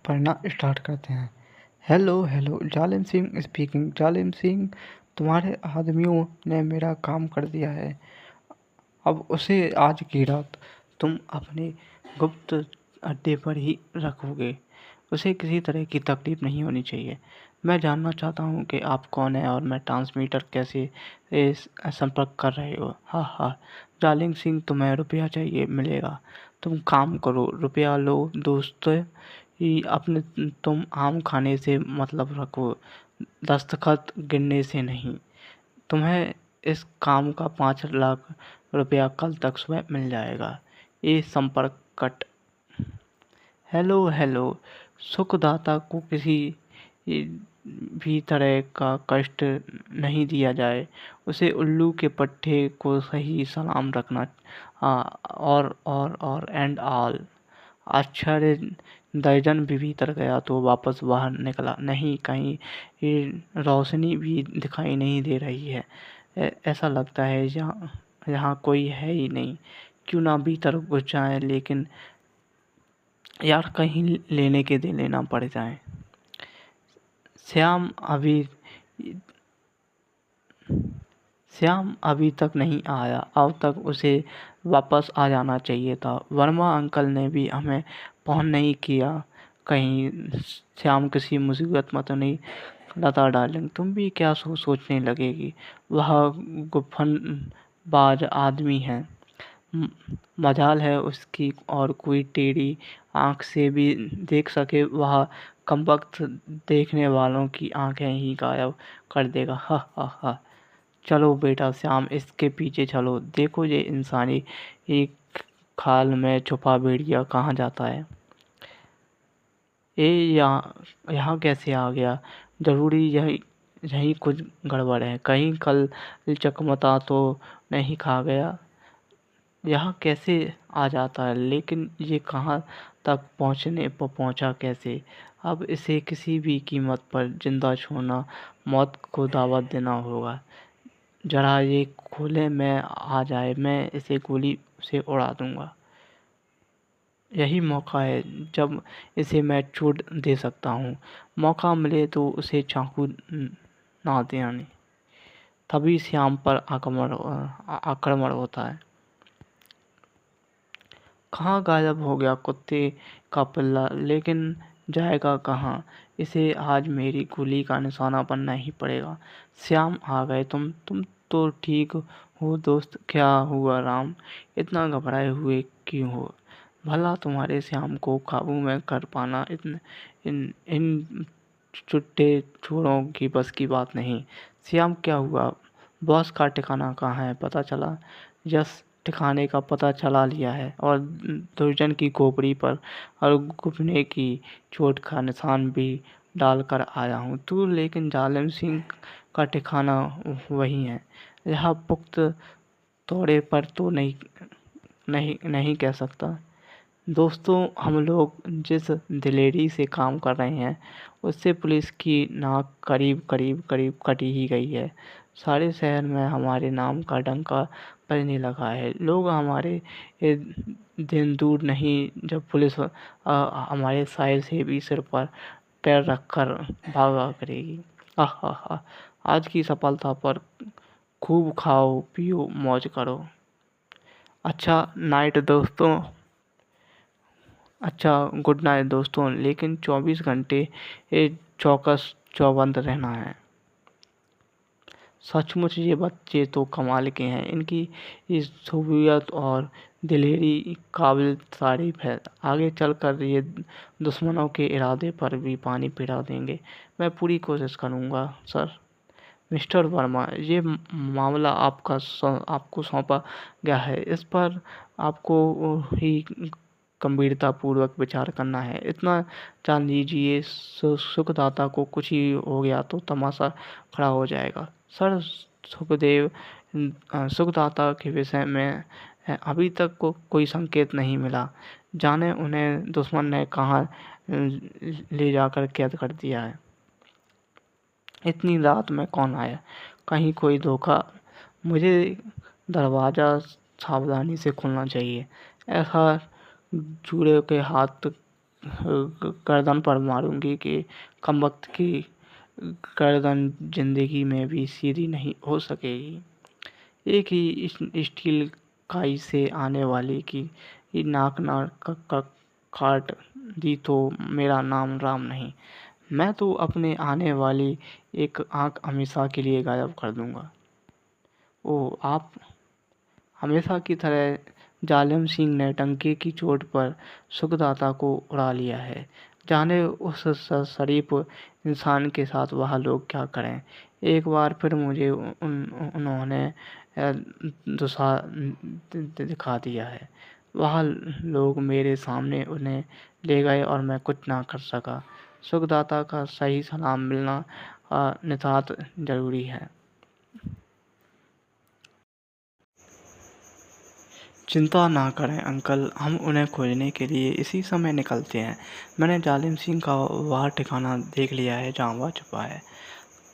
पढ़ना स्टार्ट करते हैं। हेलो हेलो, जालिम सिंह स्पीकिंग। जालिम सिंह, तुम्हारे आदमियों ने मेरा काम कर दिया है। अब उसे आज की रात तुम अपने गुप्त अड्डे पर ही रखोगे। उसे किसी तरह की तकलीफ नहीं होनी चाहिए। मैं जानना चाहता हूँ कि आप कौन हैं और मैं ट्रांसमीटर कैसे संपर्क कर रहे हो। हाँ हाँ, जालिम सिंह, तुम्हें रुपया चाहिए, मिलेगा। तुम काम करो, रुपया लो दोस्त। ही अपने तुम आम खाने से मतलब रखो, दस्तखत गिनने से नहीं। तुम्हें इस काम का 5 लाख रुपया कल तक सुबह मिल जाएगा। ये संपर्क कट। हेलो हेलो, सुखदाता को किसी भी तरह का कष्ट नहीं दिया जाए। उसे उल्लू के पट्टे को सही सलाम रखना। और एंड ऑल। आश्चर्य दर्जन भी भीतर गया तो वापस बाहर निकला नहीं। कहीं रोशनी भी दिखाई नहीं दे रही है। ऐसा लगता है यहाँ यहाँ कोई है ही नहीं। क्यों ना भीतर घुस जाए, लेकिन यार कहीं लेने के दे लेना पड़ जाए। श्याम अभी श्याम अभी तक नहीं आया। अब तक उसे वापस आ जाना चाहिए था। वर्मा अंकल ने भी हमें फोन नहीं किया। कहीं श्याम किसी मुसीबत में तो नहीं। लता डार्लिंग, तुम भी क्या सोचने लगेगी। वह गुफनबाज आदमी है। मजाल है उसकी और कोई टेढ़ी आंख से भी देख सके। वह कमबख्त देखने वालों की आंखें ही गायब कर देगा। हा हा हा। चलो बेटा श्याम, इसके पीछे चलो। देखो ये इंसानी एक खाल में छुपा भेड़िया कहाँ जाता है। ये यहाँ कैसे आ गया। जरूरी यही यही कुछ गड़बड़ है। कहीं कल चकमता तो नहीं खा गया। यहाँ कैसे आ जाता है, लेकिन ये कहाँ तक पहुँचा कैसे। अब इसे किसी भी कीमत पर जिंदा छोड़ना, मौत को दावत देना होगा। जरा ये खुले में आ जाए, मैं इसे गोली से उड़ा दूंगा। यही मौका है जब इसे मैं चोट दे सकता हूँ। मौका मिले तो उसे चाकू ना देने। तभी श्याम पर आक्रमण होता है। कहाँ गायब हो गया कुत्ते का पिल्ला, लेकिन जाएगा कहाँ। इसे आज मेरी गोली का निशाना बनना ही पड़ेगा। श्याम आ गए। तुम तो ठीक हो दोस्त। क्या हुआ राम, इतना घबराए हुए क्यों हो। भला तुम्हारे श्याम को काबू में कर पाना इन चुट्टे छोरों की बस की बात नहीं। श्याम, क्या हुआ। बॉस का ठिकाना कहाँ है, पता चला। यस, ठिकाने का पता चला लिया है और दुर्जन की खोपड़ी पर और घुटने की चोट का निशान भी डाल कर आया हूँ। तू लेकिन जालिम सिंह का ठिकाना वही है। यह पुख्त तौर पर तो नहीं कह सकता। दोस्तों, हम लोग जिस दिलेरी से काम कर रहे हैं, उससे पुलिस की नाक करीब करीब करीब कटी ही गई है। सारे शहर में हमारे नाम का डंका बजने लगा है। लोग हमारे दिन दूर नहीं जब पुलिस हमारे साइज से भी सिर पर पैर रखकर भागा करेगी। आहा, आज की सफलता पर खूब खाओ पियो मौज करो। अच्छा नाइट दोस्तों। अच्छा, गुड नाइट दोस्तों। लेकिन 24 घंटे चौकस चौबंद रहना है। सचमुच ये बच्चे तो कमाल के हैं। इनकी इस सूफियत और दिलेरी काबिल तारीफ है। आगे चलकर ये दुश्मनों के इरादे पर भी पानी फिरा देंगे। मैं पूरी कोशिश करूँगा सर। मिस्टर वर्मा, ये मामला आपको सौंपा गया है। इस पर आपको ही गंभीरतापूर्वक विचार करना है। इतना जान लीजिए, सुखदाता को कुछ ही हो गया तो तमाशा खड़ा हो जाएगा। सर, सुखदाता के विषय में अभी तक कोई संकेत नहीं मिला। जाने उन्हें दुश्मन ने कहाँ ले जाकर कैद कर दिया है। इतनी रात में कौन आया, कहीं कोई धोखा। मुझे दरवाज़ा सावधानी से खोलना चाहिए। ऐसा जूड़े के हाथ गर्दन पर मारूंगी कि कमबख्त की गर्दन जिंदगी में भी सीधी नहीं हो सकेगी। एक ही स्टील काई से आने वाली की नाक काट दी तो मेरा नाम राम नहीं, मैं तो अपने आने वाली एक आंख हमेशा के लिए गायब कर दूंगा। ओह, आप हमेशा की तरह जालिम सिंह ने टंके की चोट पर सुखदाता को उड़ा लिया है। जाने उस शरीफ इंसान के साथ वह लोग क्या करें। एक बार फिर मुझे उन्होंने दुसा दिखा दिया है। वह लोग मेरे सामने उन्हें ले गए और मैं कुछ ना कर सका। सुखदाता का सही सलाम मिलना नितांत जरूरी है। चिंता ना करें अंकल, हम उन्हें खोजने के लिए इसी समय निकलते हैं। मैंने जालिम सिंह का वह ठिकाना देख लिया है जहाँ वह छुपा है।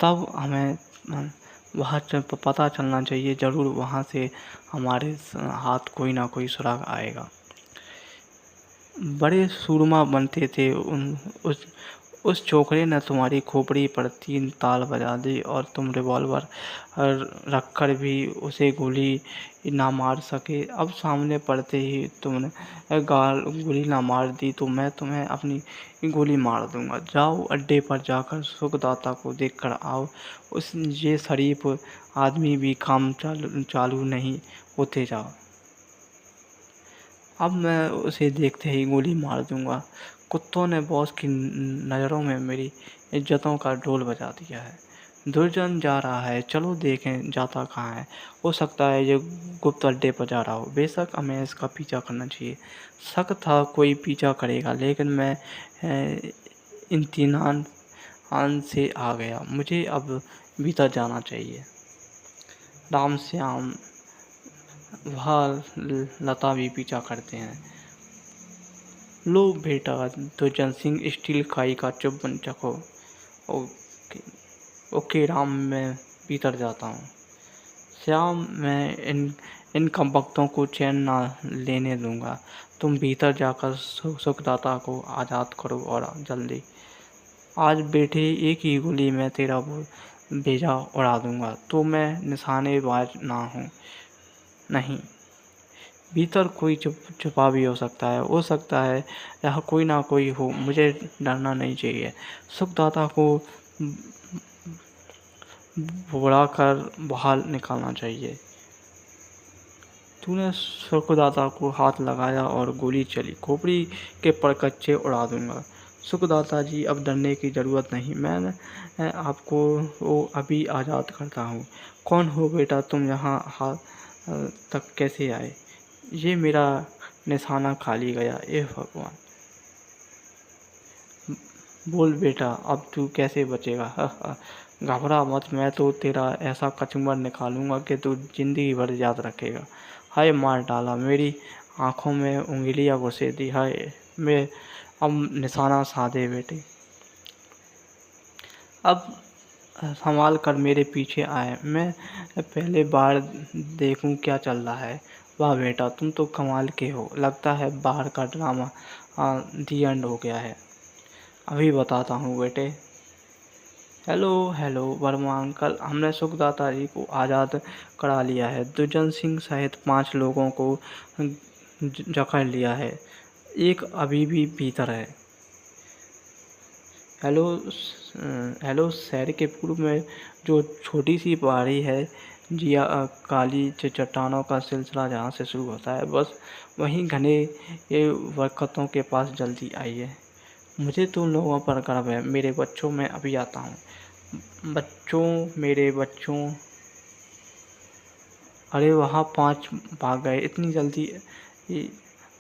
तब हमें वहाँ पता चलना चाहिए। ज़रूर वहाँ से हमारे हाथ कोई ना कोई सुराग आएगा। बड़े सूरमा बनते थे उस छोकरे ने तुम्हारी खोपड़ी पर 3 ताल बजा दी और तुम रिवॉल्वर रखकर भी उसे गोली ना मार सके। अब सामने पड़ते ही तुमने गोली ना मार दी तो मैं तुम्हें अपनी गोली मार दूंगा। जाओ, अड्डे पर जाकर सुखदाता को देख कर आओ। ये शरीफ आदमी भी काम चालू नहीं होते। जाओ। अब मैं उसे देखते ही गोली मार दूंगा। कुत्तों ने बॉस की नज़रों में मेरी इज्जतों का ढोल बजा दिया है। दुर्जन जा रहा है, चलो देखें जाता कहाँ है। हो सकता है ये गुप्त अड्डे पर जा रहा हो। बेशक हमें इसका पीछा करना चाहिए। शक था कोई पीछा करेगा, लेकिन मैं इत्मीनान से आ गया। मुझे अब भीतर जाना चाहिए। राम श्याम वह लता भी पीछा करते हैं। लो बेटा, दुर्जन सिंह स्टील काई का चुप्पन चखो। ओके, ओके राम, मैं भीतर जाता हूँ। श्याम, मैं इन कमबख्तों को चैन ना लेने दूंगा। तुम भीतर जाकर सुखदाता को आज़ाद करो और जल्दी। आज बेटे, एक ही गोली में तेरा भेजा उड़ा दूंगा। तो मैं निशानेबाज ना हूँ। नहीं, भीतर कोई छुपा भी हो सकता है। हो सकता है यहाँ कोई ना कोई हो। मुझे डरना नहीं चाहिए। सुखदाता को बुलाकर बाहर निकालना चाहिए। तूने सुखदाता को हाथ लगाया और गोली चली। खोपड़ी के परकच्चे उड़ा दूंगा। सुखदाता जी, अब डरने की ज़रूरत नहीं। मैं आपको वो अभी आज़ाद करता हूँ। कौन हो बेटा तुम? यहाँ हाथ तक कैसे आए? ये मेरा निशाना खाली गया। ए भगवान! बोल बेटा, अब तू कैसे बचेगा? घबरा मत, मैं तो तेरा ऐसा कचूमर निकालूंगा कि तू जिंदगी भर याद रखेगा। हाय, मार डाला, मेरी आंखों में उंगलियां घुसे दी। हाय, मैं अब निशाना साधे बेटे। अब संभाल कर मेरे पीछे आए। मैं पहले बार देखूं क्या चल रहा है। वाह बेटा, तुम तो कमाल के हो। लगता है बाहर का ड्रामा दी एंड हो गया है। अभी बताता हूँ बेटे। हेलो हेलो वर्मा अंकल, हमने सुखदाता जी को आज़ाद करा लिया है। दुर्जन सिंह सहित 5 लोगों को जकड़ लिया है। एक अभी भी भीतर है। हेलो हेलो, शहर के पूर्व में जो छोटी सी पहाड़ी है, जिया काली चट्टानों का सिलसिला जहाँ से शुरू होता है, बस वहीं घने ये बरकतों के पास जल्दी आइए। मुझे तुम लोगों पर गर्व है। मेरे बच्चों, मैं अभी आता हूँ। बच्चों, मेरे बच्चों। अरे वहाँ 5 भाग गए इतनी जल्दी।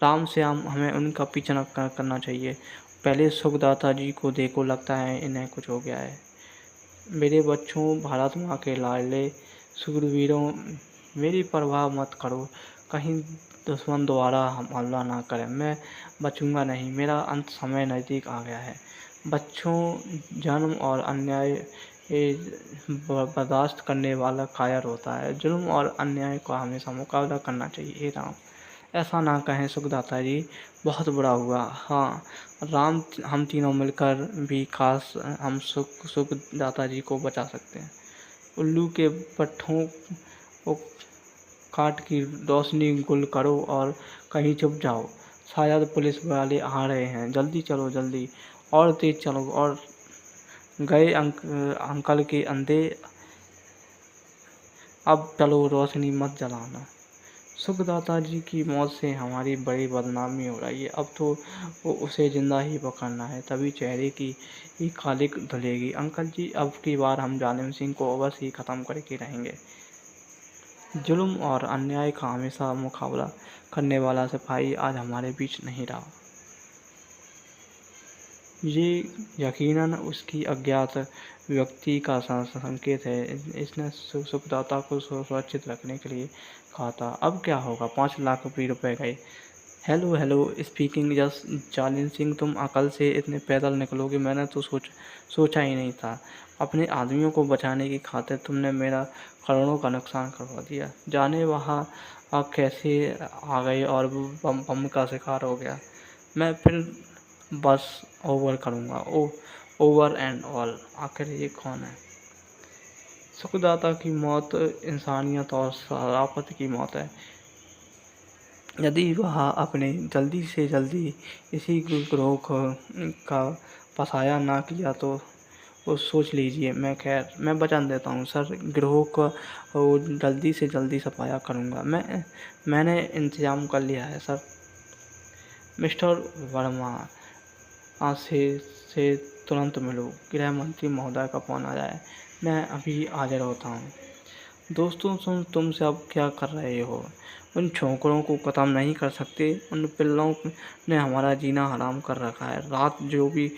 राम श्याम, हमें उनका पीछा करना चाहिए। पहले सुखदाता जी को देखो, लगता है इन्हें कुछ हो गया है। मेरे बच्चों, भारत माँ के लाडले शूरवीरों, मेरी परवाह मत करो। कहीं दुश्मन दोबारा हमला ना करें। मैं बचूंगा नहीं। मेरा अंत समय नज़दीक आ गया है। बच्चों, जन्म और अन्याय बर्दाश्त करने वाला कायर होता है। जुल्म और अन्याय का हमेशा मुकाबला करना चाहिए। हे राम, ऐसा ना कहें सुखदाता जी, बहुत बुरा हुआ। हाँ, राम हम तीनों मिलकर भी काश हम सुखदाता जी को बचा सकते हैं। उल्लू के पट्ठों को काट की रोशनी गुल करो और कहीं छुप जाओ। शायद पुलिस वाले आ रहे हैं। जल्दी चलो जल्दी, और तेज चलो। और गए अंकल के अंधे, अब चलो रोशनी मत जलाना। सुखदाता जी की मौत से हमारी बड़ी बदनामी हो रही है। अब तो उसे जिंदा ही पकड़ना है, तभी चेहरे की ही खालिक धुलेगी। अंकल जी, अब की बार हम जालिम सिंह को अवश्य ही खत्म करके रहेंगे। जुल्म और अन्याय का हमेशा मुकाबला करने वाला सिपाही आज हमारे बीच नहीं रहा। ये यकीनन उसकी अज्ञात व्यक्ति का संकेत है। इसने सुखदाता को सुरक्षित रखने के लिए कहा था। अब क्या होगा? 5 लाख रुपए गए। Hello hello, speaking yes. जालिम सिंह, तुम अकल से इतने पैदल निकलोगे मैंने तो सोचा ही नहीं था। अपने आदमियों को बचाने की खातिर तुमने मेरा करोड़ों का नुकसान करवा दिया। जाने वहाँ आप कैसे आ गए और बम का शिकार हो गया। मैं फिर बस ओवर करूँगा। Over and all. आखिर ये कौन है? सुखदाता की मौत इंसानियत और शराफत की मौत है। यदि वह अपने जल्दी से जल्दी इसी गिरोह का पसाया ना किया तो वो सोच लीजिए। मैं वचन देता हूँ सर, गिरोह को वो जल्दी से जल्दी सफाया करूँगा। मैंने इंतजाम कर लिया है सर। मिस्टर वर्मा, आज से तुरंत मिलो। गृह मंत्री महोदय का फ़ोन आ जाए। मैं अभी हाजिर होता हूँ। दोस्तों, तुम सब क्या कर रहे हो? उन छोकरों को ख़त्म नहीं कर सकते? उन पिल्लों ने हमारा जीना हराम कर रखा है। रात जो भी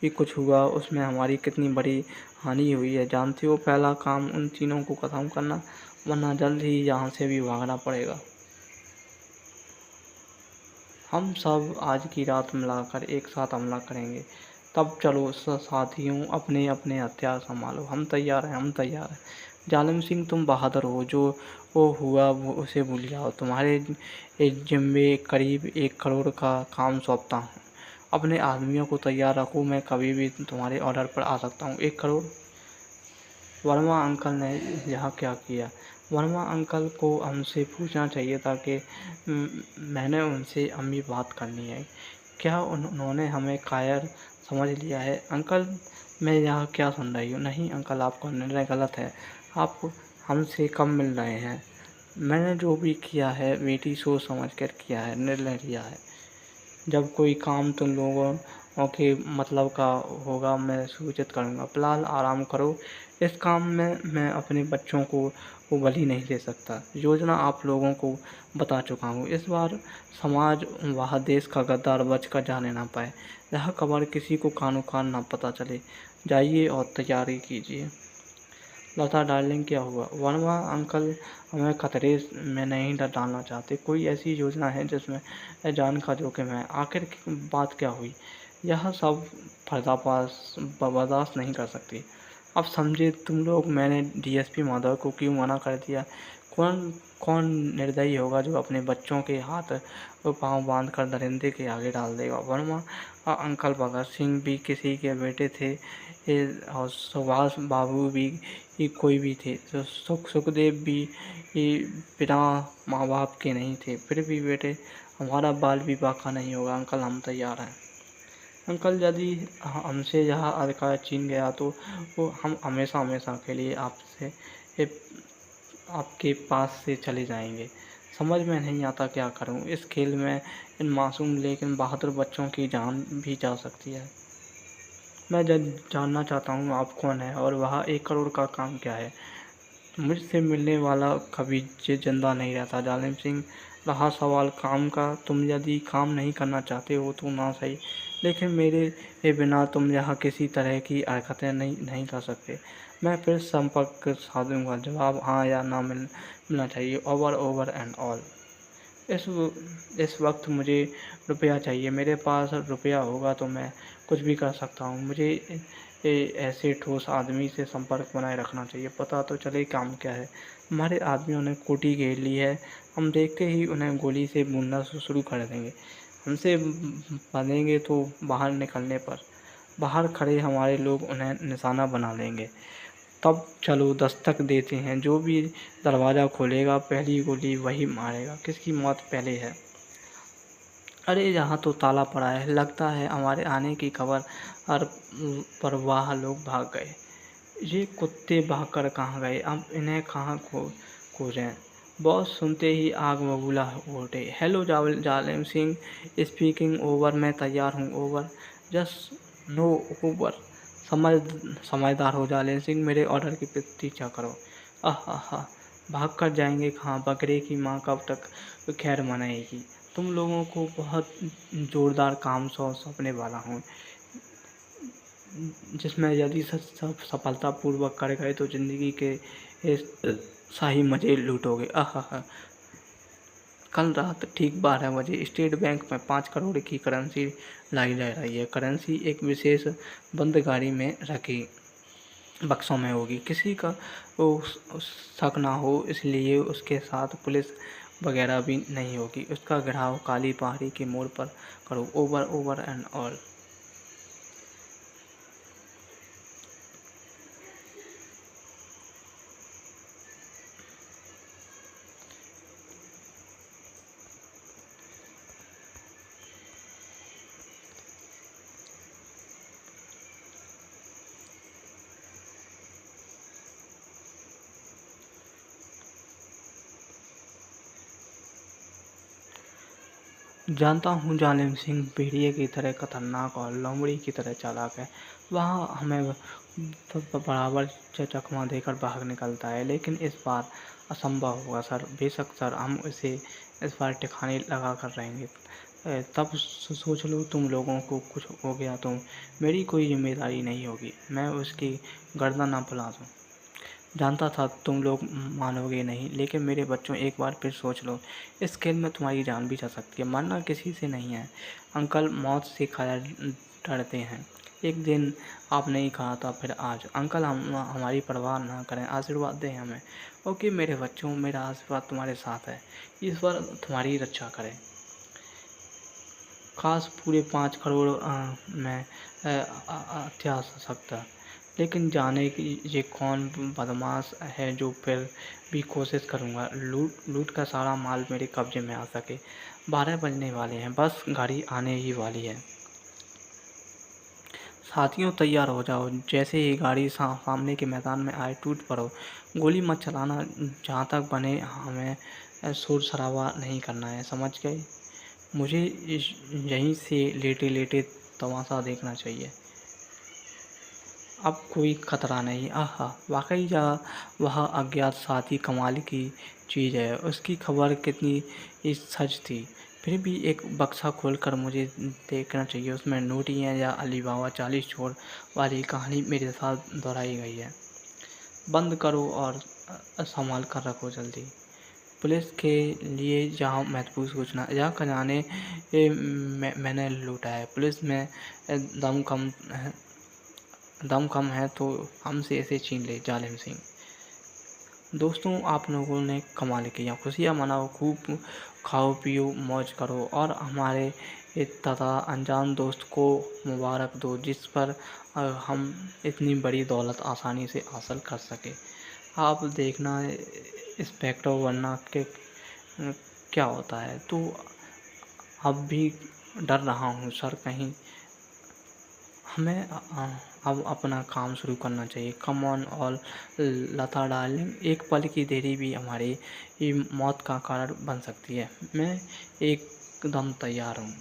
कुछ हुआ उसमें हमारी कितनी बड़ी हानि हुई है जानते हो? पहला काम उन तीनों को ख़त्म करना, वरना जल्द ही यहाँ से भी भागना पड़ेगा। हम सब आज की रात मिलाकर एक साथ हमला करेंगे। तब चलो साथियों, अपने अपने हथियार संभालो। हम तैयार हैं, हम तैयार हैं। जालिम सिंह, तुम बहादुर हो। जो वो हुआ वो उसे भूल जाओ। तुम्हारे जिम्मे करीब 1 करोड़ का काम सौंपता हूँ। अपने आदमियों को तैयार रखो, मैं कभी भी तुम्हारे ऑर्डर पर आ सकता हूँ। 1 करोड़? वर्मा अंकल ने यहाँ क्या किया? वर्मा अंकल को हमसे पूछना चाहिए था कि मैंने उनसे अम्मी बात करनी है। क्या उन्होंने हमें कायर समझ लिया है? अंकल, मैं यहाँ क्या सुन रही हूँ? नहीं अंकल, आपका निर्णय गलत है। आप हमसे कम मिल रहे हैं। मैंने जो भी किया है बेटी सोच समझ कर किया है, निर्णय लिया है। जब कोई काम तुम लोगों के मतलब का होगा मैं सूचित करूँगा। फिलहाल आराम करो। इस काम में मैं अपने बच्चों को बलि नहीं दे सकता। योजना आप लोगों को बता चुका हूँ। इस बार समाज वह देश का गद्दार बच कर जाने ना पाए। यह खबर किसी को कानो कान ना पता चले। जाइए और तैयारी कीजिए। लता डार्लिंग, क्या हुआ? वर्मा अंकल हमें खतरे में नहीं डालना चाहते। कोई ऐसी योजना है जिसमें जान का जोखिम है? आखिर बात क्या हुई? यह सब पर्दाफाश बर्दाश्त नहीं कर सकती। अब समझे तुम लोग, मैंने डीएसपी महोदय को क्यों मना कर दिया। कौन कौन निर्दयी होगा जो अपने बच्चों के हाथ और पाँव बांध कर दरिंदे के आगे डाल देगा? वर्मा अंकल भगत सिंह भी किसी के बेटे थे, और सुभाष बाबू भी कोई भी थे। तो सुखदेव भी बिना माँ बाप के नहीं थे। फिर भी बेटे, हमारा बाल विवाह का नहीं होगा। अंकल, हम तैयार हैं। अंकल, यदि हमसे यह अधिकार छीन गया तो वो हम हमेशा हमेशा के लिए आपके पास से चले जाएंगे। समझ में नहीं आता क्या करूं। इस खेल में इन मासूम लेकिन बहादुर बच्चों की जान भी जा सकती है। मैं जानना चाहता हूँ आप कौन है और वह 1 करोड़ का काम क्या है। मुझसे मिलने वाला कभी जिंदा नहीं रहता। जालिम सिंह, रहा सवाल काम का, तुम यदि काम नहीं करना चाहते हो तो ना सही, लेकिन मेरे बिना तुम यहाँ किसी तरह की हरकतें नहीं कर सकते। मैं फिर संपर्क साधूंगा। जवाब हाँ या ना मिलना चाहिए। Over and all. इस इस वक्त मुझे रुपया चाहिए। मेरे पास रुपया होगा तो मैं कुछ भी कर सकता हूँ। मुझे ऐसे ठोस आदमी से संपर्क बनाए रखना चाहिए, पता तो चले काम क्या है। हमारे आदमियों ने कोठी घेर ली है, हम देखते ही उन्हें गोली से भूनना शुरू कर देंगे। हमसे बंधेंगे तो बाहर निकलने पर बाहर खड़े हमारे लोग उन्हें निशाना बना लेंगे। तब चलो दस्तक देते हैं, जो भी दरवाज़ा खोलेगा पहली गोली वही मारेगा, किसकी मौत पहले है। अरे यहाँ तो ताला पड़ा है, लगता है हमारे आने की खबर पर वह लोग भाग गए। ये कुत्ते भागकर कहाँ गए, अब इन्हें कहाँ खोजें। बॉस सुनते ही आग बबूला हो उठे। हेलो जालिम सिंह स्पीकिंग, ओवर, मैं तैयार हूँ, ओवर, जस्ट नो, ओवर। समझ समझदार हो जालिम सिंह, मेरे ऑर्डर की प्रतीक्षा करो। आह आह, भाग कर जाएंगे कहाँ, बकरे की माँ कब तक खैर मनाएगी। तुम लोगों को बहुत जोरदार काम सौंपने वाला हूँ, जिसमें यदि सफलतापूर्वक कर गए तो ज़िंदगी के शाही मज़े लूटोगे। आहा, कल रात ठीक 12 बजे स्टेट बैंक में 5 करोड़ की करेंसी लाई जा रही है। करेंसी एक विशेष बंद गाड़ी में रखी बक्सों में होगी, किसी का शक ना हो, इसलिए उसके साथ पुलिस वगैरह भी नहीं होगी। उसका घिराव काली पहाड़ी के मोड़ पर करो, ओवर, ओवर एंड ऑल। जानता हूँ जालिम सिंह भेड़िए की तरह खतरनाक और लोमड़ी की तरह चालाक है। वह हमें बराबर चकमा देकर भाग निकलता है, लेकिन इस बार असंभव होगा सर। बेशक सर, हम इसे इस बार ठिकाने लगा कर रहेंगे। तब सोच लो तुम लोगों को कुछ हो गया तो मेरी कोई जिम्मेदारी नहीं होगी, मैं उसकी गर्दन न फुला दूँ। जानता था तुम लोग मानोगे नहीं, लेकिन मेरे बच्चों, एक बार फिर सोच लो, इस खेल में तुम्हारी जान भी जा सकती है। मरना किसी से नहीं है अंकल, मौत से खाया डरते हैं। एक दिन आपने ही कहा था, फिर आज। अंकल, हम हमारी परवाह ना करें, आशीर्वाद दें हमें। ओके मेरे बच्चों, मेरा आशीर्वाद तुम्हारे साथ है, ईश्वर तुम्हारी रक्षा करे। काश पूरे 5 करोड़ में अत्या सकता, लेकिन जाने कि ये कौन बदमाश है जो फिर भी कोशिश करूँगा लूट का सारा माल मेरे कब्जे में आ सके। 12 बजने वाले हैं, बस गाड़ी आने ही वाली है। साथियों तैयार हो जाओ, जैसे ही गाड़ी सामने के मैदान में आए टूट पड़ो। गोली मत चलाना, जहाँ तक बने हमें शोर शराबा नहीं करना है, समझ गए। मुझे यहीं से लेटे लेटे तमाशा देखना चाहिए। अब कोई खतरा नहीं। आहा, वाकई वह अज्ञात साथी कमाल की चीज़ है, उसकी खबर कितनी सच थी। फिर भी एक बक्सा खोलकर मुझे देखना चाहिए, उसमें नोटियाँ या अली बाबा 40 चोर वाली कहानी मेरे साथ दोहराई गई है। बंद करो और संभाल कर रखो जल्दी। पुलिस के लिए जहाँ महत्वपूर्ण सूचना, जहाँ खजाने मैंने लूटा है, पुलिस में दम कम है, दम कम है तो हमसे ऐसे छीन ले। जालिम सिंह, दोस्तों आप लोगों ने कमाल किया, खुशियाँ मनाओ, खूब खाओ पियो मौज करो और हमारे तथा अनजान दोस्त को मुबारक दो, जिस पर हम इतनी बड़ी दौलत आसानी से हासिल कर सके। आप देखना इंस्पेक्टर, वरना के क्या होता है। तो अब भी डर रहा हूँ सर, कहीं हमें अब अपना काम शुरू करना चाहिए। Come on all Lata darling, एक पल की देरी भी हमारी मौत का कारण बन सकती है। मैं एकदम तैयार हूँ,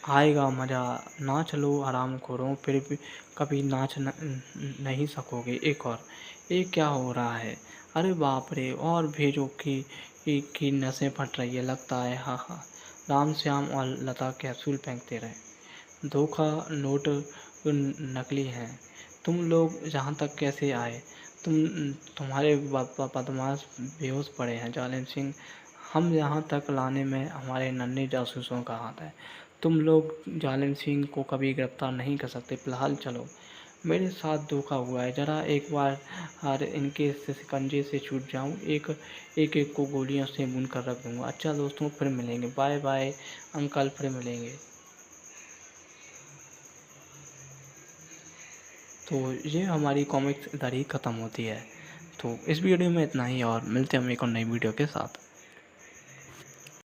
आएगा मज़ा। नाच लो हरामखोरों, फिर भी कभी नाच नहीं सकोगे। एक और, ये क्या हो रहा है, अरे बाप रे, और भेजो की नसें फट रही है लगता है। हाँ हाँ, राम श्याम और लता कैप्सूल फेंकते रहे। धोखा नोट नकली हैं। तुम लोग यहाँ तक कैसे आए, तुम्हारे बदमाश बेहोश पड़े हैं। जालिम सिंह, हम यहाँ तक लाने में हमारे नन्हे जासूसों का हाथ है। तुम लोग जालिम सिंह को कभी गिरफ्तार नहीं कर सकते। फ़िलहाल चलो, मेरे साथ धोखा हुआ है, ज़रा एक बार इनके शिकंजे से छूट जाऊं, एक एक एक को गोलियों से भून कर रख दूंगा। अच्छा दोस्तों, फिर मिलेंगे, बाय बाय अंकल, फिर मिलेंगे। तो ये हमारी कॉमिक्स इधर ही ख़त्म होती है। तो इस वीडियो में इतना ही, और मिलते हैं हम एक और नई वीडियो के साथ।